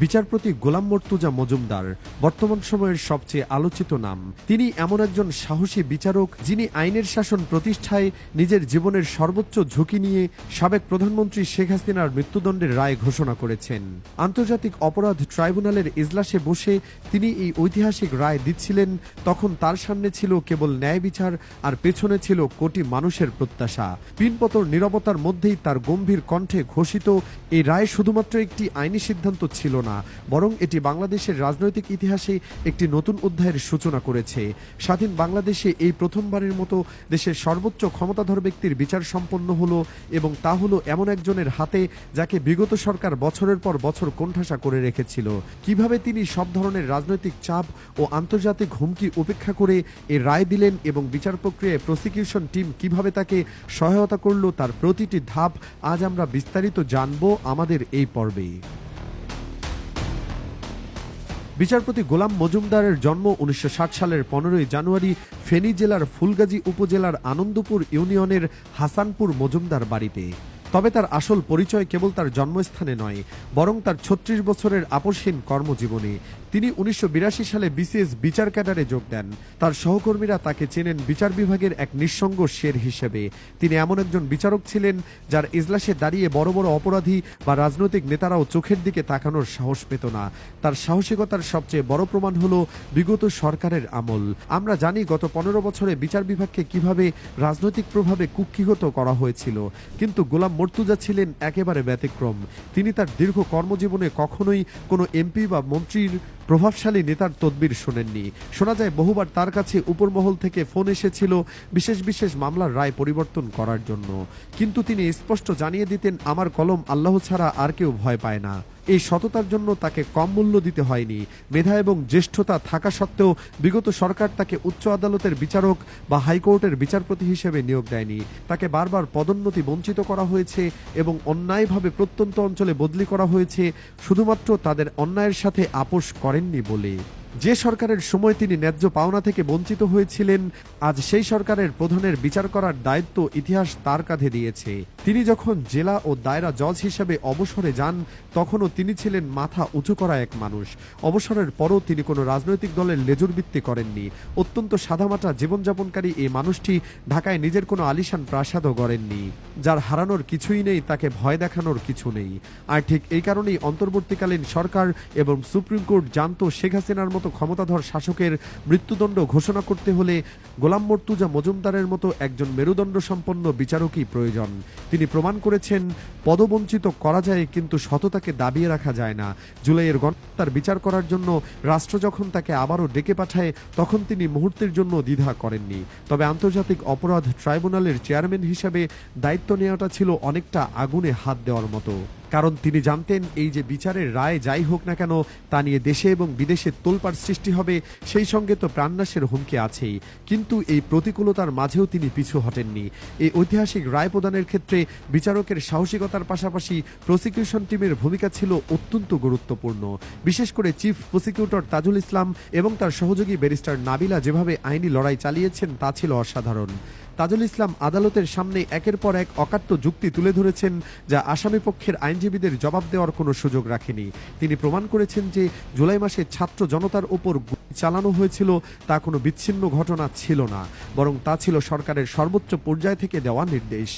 বিচারপতি গোলাম মর্তুজা মজুমদার বর্তমান সময়ের সবচেয়ে আলোচিত নাম। তিনি এমন একজন সাহসী বিচারক যিনি আইনের শাসন প্রতিষ্ঠায় নিজের জীবনের সর্বোচ্চ ঝুঁকি নিয়ে সাবেক প্রধানমন্ত্রী শেখ হাসিনার মৃত্যুদণ্ডের রায় ঘোষণা করেছেন। আন্তর্জাতিক অপরাধ ট্রাইব্যুনালের ইজলাসে বসে তিনি এই ঐতিহাসিক রায় দিচ্ছিলেন। তখন তার সামনে ছিল কেবল ন্যায় বিচার, আর পেছনে ছিল কোটি মানুষের প্রত্যাশা। পিনপতর নীরবতার মধ্যেই তার গম্ভীর কণ্ঠে ঘোষিত এই রায় শুধুমাত্র একটি আইনি সিদ্ধান্ত ছিল না, বরং এটি বাংলাদেশের রাজনৈতিক ইতিহাসে একটি নতুন অধ্যায়ের সূচনা করেছে। স্বাধীন বাংলাদেশে এই প্রথমবারের মতো দেশের সর্বোচ্চ ক্ষমতাধর ব্যক্তির বিচার সম্পন্ন হলো, এবং তা হলো এমন একজনের হাতে যাকে বিগত সরকার বছরের পর বছর কোণঠাসা করে রেখেছিল। কিভাবে তিনি সব ধরনের রাজনৈতিক চাপ ও আন্তর্জাতিক হুমকি উপেক্ষা করে এ রায় দিলেন এবং বিচার প্রক্রিয়ায় প্রসিকিউশন টিম কিভাবে তাকে সহায়তা করল, তার প্রতিটি ধাপ আজ আমরা বিস্তারিত জানব আমাদের এই পর্বে। বিচারপতি গোলাম মজুমদারের জন্ম ১৯৬০ সালের ১৫ই জানুয়ারি ফেনী জেলার ফুলগাজী উপজেলার আনন্দপুর ইউনিয়নের হাসানপুর মজুমদার বাড়িতে। তবে তার আসল পরিচয় কেবল তার জন্মস্থানে নয়, বরং তার ৩৬ বছরের আপসহীন কর্মজীবনে। তিনি ১৯৮২ সালে বিসিএস বিচার ক্যাডারে যোগ দেন। তার সহকর্মীরা তাকে চেনেন বিচার বিভাগের এক নিঃসঙ্গ শের হিসেবে। তিনি এমন একজন বিচারক ছিলেন যার ইজলাসে দাঁড়িয়ে বড় বড় অপরাধী বা রাজনৈতিক নেতারাও চোখের দিকে তাকানোর সাহস পেত না। তার সাহসিকতার সবচেয়ে বড় প্রমাণ হলো বিগত সরকারের আমল। আমরা জানি গত ১৫ বছরে বিচার বিভাগকে কিভাবে রাজনৈতিক প্রভাবে কুক্ষিগত করা হয়েছিল, কিন্তু গোলাম মর্তুজা ছিলেন একেবারে ব্যতিক্রম। তিনি তার দীর্ঘ কর্মজীবনে কখনোই কোনো এমপি বা মন্ত্রীর প্রভাবশালী নেতার তদবির শোনেননি। শোনা যায় বহুবার তার কাছে উপরমহল থেকে ফোন এসেছিল বিশেষ বিশেষ মামলার রায় পরিবর্তন করার জন্য, কিন্তু তিনি স্পষ্ট জানিয়ে দিতেন, আমার কলম আল্লাহ ছাড়া আর কেউ ভয় পায় না। এই সততার জন্য তাকে কম মূল্য দিতে হয়নি। মেধা এবং জ্যেষ্ঠতা থাকা সত্ত্বেও বিগত সরকার তাকে উচ্চ আদালতের বিচারক বা হাইকোর্টের বিচারপতি হিসেবে নিয়োগ দেয়নি। তাকে বারবার পদোন্নতি বঞ্চিত করা হয়েছে এবং অন্যায়ভাবে প্রত্যন্ত অঞ্চলে বদলি করা হয়েছে শুধুমাত্র তাদের অন্যায়ের সাথে আপোষ করেননি বলে। যে সরকারের সময় তিনি ন্যায্য পাওনা থেকে বঞ্চিত হয়েছিলেন, আজ সেই সরকারের প্রধানের বিচার করার দায়িত্ব ইতিহাস তার কাঁধে দিয়েছে। তিনি যখন জেলা ও দায়রা জজ হিসেবে অবসরে যান, তখনও তিনি ছিলেন মাথা উঁচু করা এক মানুষ। অবসরের পরও তিনি কোনো রাজনৈতিক দলের লেজুরবৃত্তি করেননি। অত্যন্ত সাদামাটা জীবনযাপনকারী এই মানুষটি ঢাকায় নিজের কোনো আলিশান প্রাসাদও গড়েননি। যার হারানোর কিছুই নেই, তাকে ভয় দেখানোর কিছু নেই। আর ঠিক এই কারণেই অন্তর্বর্তীকালীন সরকার এবং সুপ্রিম কোর্ট জানতো শেখ হাসিনার মতো ক্ষমতাধর শাসকের মৃত্যুদণ্ড ঘোষণা করতে হলে গোলাম মর্তুজা মজুমদারের মতো একজন মেরুদণ্ড সম্পন্ন বিচারকই প্রয়োজন। তিনি প্রমাণ করেছেন, পদবঞ্চিত করা যায় কিন্তু সততাকে দাবিয়ে রাখা যায় না। জুলাইয়ের গণহত্যার বিচার করার জন্য রাষ্ট্র যখন তাকে আবারও ডেকে পাঠায়, তখন তিনি মুহূর্তের জন্য দ্বিধা করেননি। তবে আন্তর্জাতিক অপরাধ ট্রাইব্যুনালের চেয়ারম্যান হিসেবে দায়িত্ব নেওয়াটা ছিল অনেকটা আগুনে হাত দেওয়ার মতো। কারণ তিনি জানতেন, এই যে বিচারের রায় যাই হোক না কেন, তা নিয়ে দেশে এবং বিদেশে তোলপাড় সৃষ্টি হবে, সেই সঙ্গে তো প্রাণনাশের হুমকি আছেই। কিন্তু এই প্রতিকূলতার মাঝেও তিনি পিছু হটেননি। এই ঐতিহাসিক রায় প্রদানের ক্ষেত্রে বিচারকের সাহসিকতার পাশাপাশি প্রসিকিউশন টিমের ভূমিকা ছিল অত্যন্ত গুরুত্বপূর্ণ। বিশেষ করে চিফ প্রসিকিউটর তাজুল ইসলাম এবং তার সহযোগী ব্যারিস্টার নাবিলা যেভাবে আইনি লড়াই চালিয়েছেন, তা ছিল অসাধারণ। তাজুল ইসলাম আদালতের সামনে একের পর এক অকাট্য যুক্তি তুলে ধরেছেন, যা আসামি পক্ষের আইনজীবীদের জবাব দেওয়ার কোনো সুযোগ রাখেনি। তিনি প্রমাণ করেছেন যে জুলাই মাসে ছাত্র জনতার ওপর গুলি চালানো হয়েছিল তা কোনো বিচ্ছিন্ন ঘটনা ছিল না, বরং তা ছিল সরকারের সর্বোচ্চ পর্যায় থেকে দেওয়া নির্দেশ।